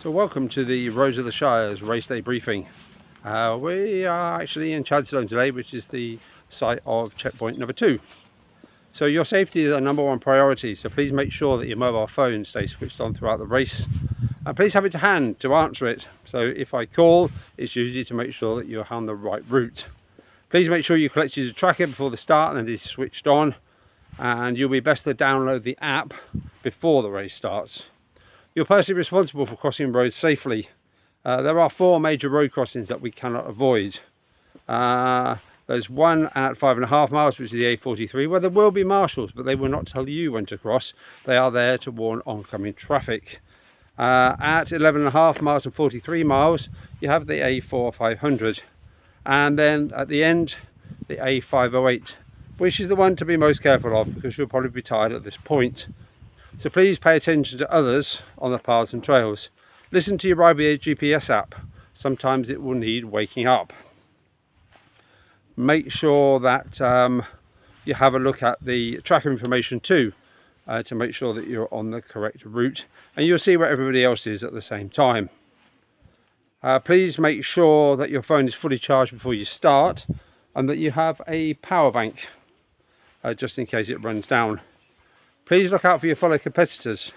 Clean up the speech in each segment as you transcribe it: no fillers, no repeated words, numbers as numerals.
So welcome to the Roads of the Shires race day briefing. We are actually in Chadstone today, which is the site of checkpoint number 2. So your safety is our number one priority, so please make sure that your mobile phone stays switched on throughout the race. And please have it to hand to answer it. So if I call, it's usually to make sure that you're on the right route. Please make sure you collect your tracker before the start and it is switched on. And you'll be best to download the app before the race starts. You're personally responsible for crossing roads safely. There are 4 major road crossings that we cannot avoid. There's one at 5.5 miles, which is the A43, where there will be marshals, but they will not tell you when to cross. They are there to warn oncoming traffic. At 11.5 miles and 43 miles, you have the A4500. And then at the end, the A508, which is the one to be most careful of, because you'll probably be tired at this point. So please pay attention to others on the paths and trails. Listen to your IBA GPS app. Sometimes it will need waking up. Make sure that you have a look at the tracker information too, to make sure that you're on the correct route, and you'll see where everybody else is at the same time. Please make sure that your phone is fully charged before you start, and that you have a power bank just in case it runs down. Please look out for your fellow competitors.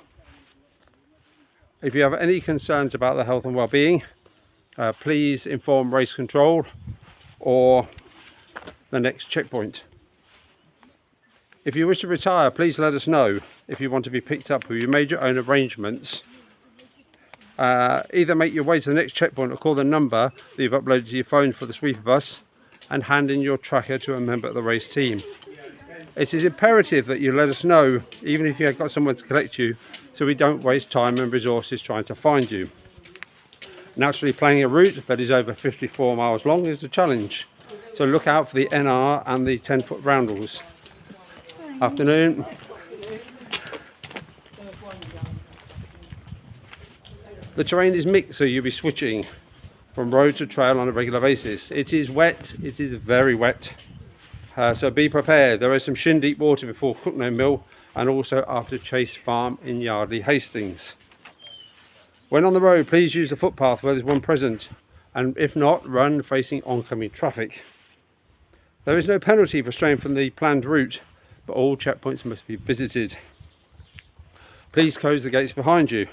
If you have any concerns about their health and well-being, please inform race control or the next checkpoint. If you wish to retire, please let us know. If you want to be picked up, or you made your own arrangements, either make your way to the next checkpoint or call the number that you've uploaded to your phone for the sweeper bus and hand in your tracker to a member of the race team. It is imperative that you let us know, even if you've got someone to collect you, so we don't waste time and resources trying to find you. Naturally, playing a route that is over 54 miles long is a challenge, so look out for the NR and the 10-foot roundels. Afternoon. The terrain is mixed, so you'll be switching from road to trail on a regular basis. It is wet, it is very wet. So be prepared. There is some shin deep water before Cookno Mill and also after Chase Farm in Yardley Hastings. When on the road, please use the footpath where there's one present, and if not, run facing oncoming traffic. There is no penalty for straying from the planned route, but all checkpoints must be visited. Please close the gates behind you,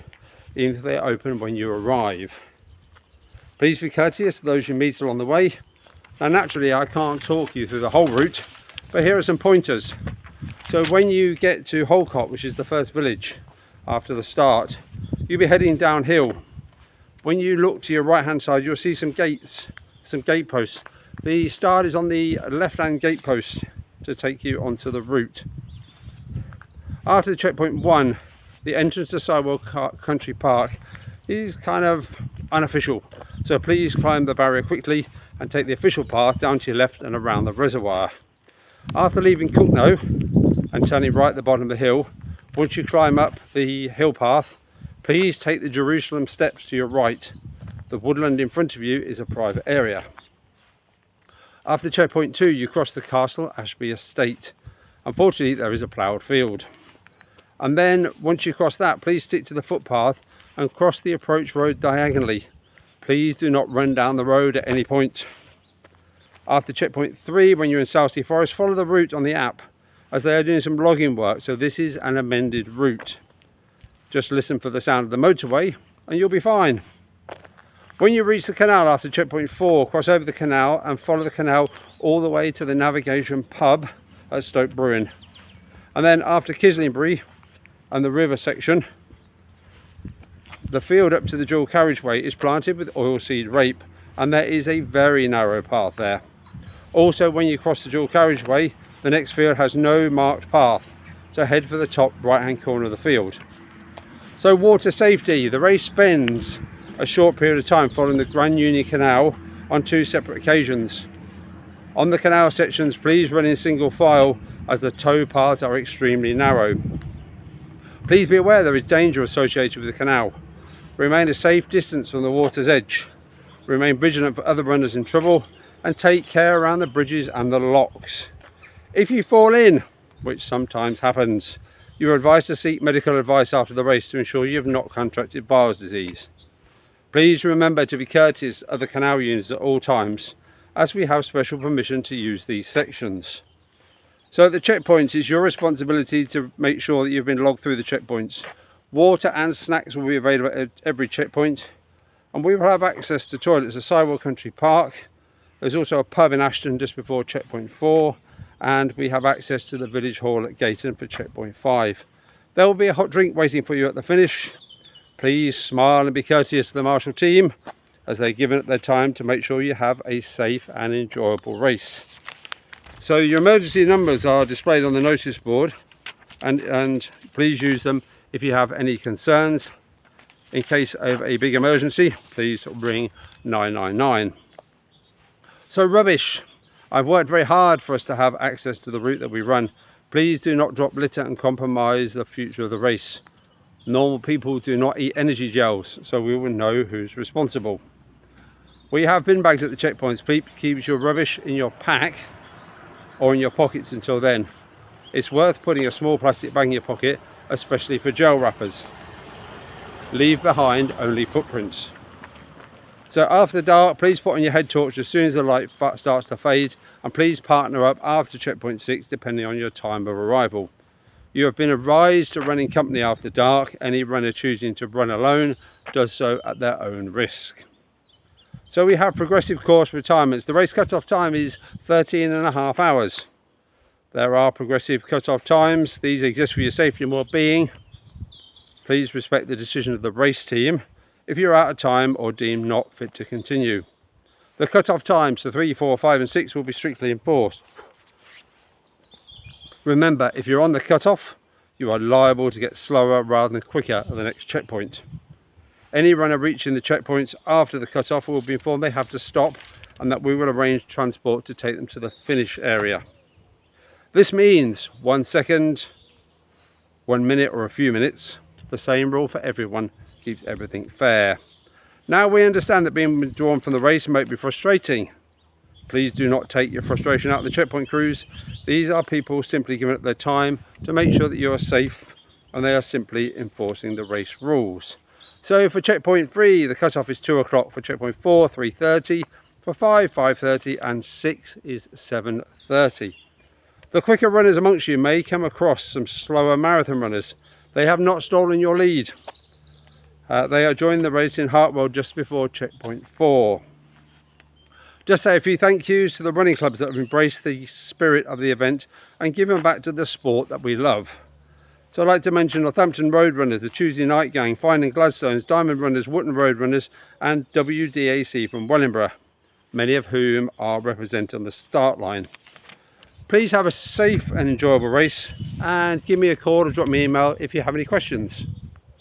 even if they are open when you arrive. Please be courteous to those you meet along the way. Now naturally I can't talk you through the whole route, but here are some pointers. So when you get to Holcott, which is the first village after the start, you'll be heading downhill. When you look to your right hand side, you'll see some gates, some gate posts. The start is on the left hand gate post to take you onto the route. After the checkpoint 1, the entrance to Sidewell Country Park is kind of unofficial, so please climb the barrier quickly and take the official path down to your left and around the reservoir. After leaving Cookno and turning right at the bottom of the hill, once you climb up the hill path, please take the Jerusalem steps to your right. The woodland in front of you is a private area. After checkpoint 2, you cross the Castle Ashby Estate. Unfortunately, there is a ploughed field. And then once you cross that, please stick to the footpath and cross the approach road diagonally. Please do not run down the road at any point. After checkpoint 3, when you're in Southsea Forest, follow the route on the app, as they are doing some logging work, so this is an amended route. Just listen for the sound of the motorway and you'll be fine. When you reach the canal after checkpoint 4, cross over the canal and follow the canal all the way to the Navigation pub at Stoke Bruin. And then after Kislingbury and the river section, the field up to the dual carriageway is planted with oilseed rape, and there is a very narrow path there. Also, when you cross the dual carriageway, the next field has no marked path, so head for the top right hand corner of the field. So water safety, the race spends a short period of time following the Grand Union Canal on 2 separate occasions. On the canal sections, please run in single file as the tow paths are extremely narrow. Please be aware there is danger associated with the canal. Remain a safe distance from the water's edge. Remain vigilant for other runners in trouble, and take care around the bridges and the locks. If you fall in, which sometimes happens, you are advised to seek medical advice after the race to ensure you have not contracted Weil's disease. Please remember to be courteous of the canal units at all times, as we have special permission to use these sections. So at the checkpoints, it's your responsibility to make sure that you've been logged through the checkpoints. Water and snacks will be available at every checkpoint, and we will have access to toilets at Sidewell Country Park. There's also a pub in Ashton just before checkpoint 4, and we have access to the village hall at Gayton for checkpoint 5. There will be a hot drink waiting for you at the finish. Please smile and be courteous to the marshal team, as they're given it their time to make sure you have a safe and enjoyable race. So your emergency numbers are displayed on the notice board, and please use them if you have any concerns. In case of a big emergency, please ring 999. So rubbish. I've worked very hard for us to have access to the route that we run. Please do not drop litter and compromise the future of the race. Normal people do not eat energy gels, so we will know who's responsible. We have bin bags at the checkpoints. Please keep your rubbish in your pack or in your pockets until then. It's worth putting a small plastic bag in your pocket, especially for gel wrappers. Leave behind only footprints. So after dark, please put on your head torch as soon as the light starts to fade, and please partner up after checkpoint 6 depending on your time of arrival. You have been advised to run in company after dark. Any runner choosing to run alone does so at their own risk. So we have progressive course retirements. The race cut-off time is 13.5 hours. There are progressive cut-off times. These exist for your safety and well-being. Please respect the decision of the race team if you're out of time or deemed not fit to continue. The cut-off times for 3, 4, 5 and 6 will be strictly enforced. Remember, if you're on the cut-off, you are liable to get slower rather than quicker at the next checkpoint. Any runner reaching the checkpoints after the cut-off will be informed they have to stop, and that we will arrange transport to take them to the finish area. This means 1 second, 1 minute or a few minutes. The same rule for everyone keeps everything fair. Now we understand that being withdrawn from the race might be frustrating. Please do not take your frustration out of the checkpoint crews. These are people simply giving up their time to make sure that you are safe, and they are simply enforcing the race rules. So for checkpoint 3, the cut-off is 2 o'clock. For checkpoint 4, 3:30. For 5, 5:30, and 6 is 7:30. The quicker runners amongst you may come across some slower marathon runners. They have not stolen your lead. They are joining the race in Hartwell just before checkpoint 4. Just say a few thank yous to the running clubs that have embraced the spirit of the event and given back to the sport that we love. So I'd like to mention Northampton Road Runners, the Tuesday Night Gang, Finding Gladstones, Diamond Runners, Wootton Road Runners and WDAC from Wellingborough, many of whom are represented on the start line. Please have a safe and enjoyable race, and give me a call or drop me an email if you have any questions.